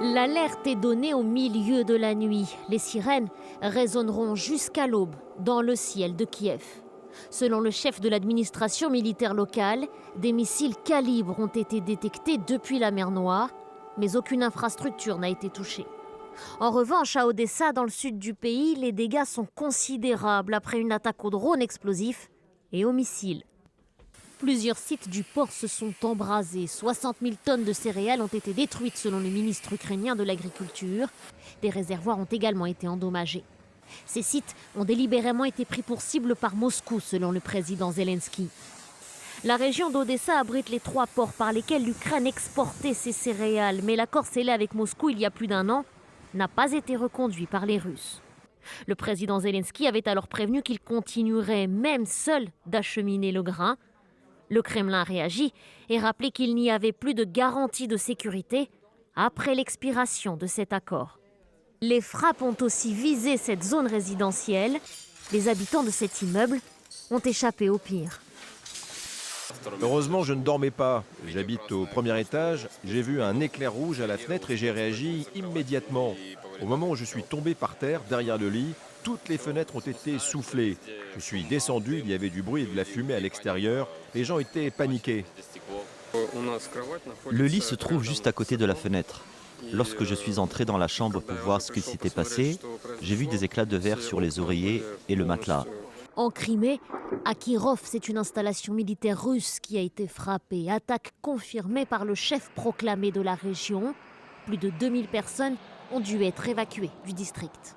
L'alerte est donnée au milieu de la nuit. Les sirènes résonneront jusqu'à l'aube dans le ciel de Kiev. Selon le chef de l'administration militaire locale, des missiles calibres ont été détectés depuis la mer Noire, mais aucune infrastructure n'a été touchée. En revanche, à Odessa, dans le sud du pays, les dégâts sont considérables après une attaque aux drones explosifs et aux missiles. Plusieurs sites du port se sont embrasés. 60 000 tonnes de céréales ont été détruites selon le ministre ukrainien de l'Agriculture. Des réservoirs ont également été endommagés. Ces sites ont délibérément été pris pour cible par Moscou, selon le président Zelensky. La région d'Odessa abrite les 3 ports par lesquels l'Ukraine exportait ses céréales. Mais l'accord scellé avec Moscou il y a plus d'1 an n'a pas été reconduit par les Russes. Le président Zelensky avait alors prévenu qu'il continuerait, même seul, d'acheminer le grain. Le Kremlin réagit et rappelé qu'il n'y avait plus de garantie de sécurité après l'expiration de cet accord. Les frappes ont aussi visé cette zone résidentielle. Les habitants de cet immeuble ont échappé au pire. Heureusement, je ne dormais pas. J'habite au premier étage. J'ai vu un éclair rouge à la fenêtre et j'ai réagi immédiatement. Au moment où je suis tombé par terre, derrière le lit, toutes les fenêtres ont été soufflées. Je suis descendu, il y avait du bruit et de la fumée à l'extérieur. Les gens étaient paniqués. Le lit se trouve juste à côté de la fenêtre. Lorsque je suis entré dans la chambre pour voir ce qui s'était passé, j'ai vu des éclats de verre sur les oreillers et le matelas. En Crimée, à Kirov, c'est une installation militaire russe qui a été frappée. Attaque confirmée par le chef proclamé de la région. Plus de 2000 personnes ont dû être évacuées du district.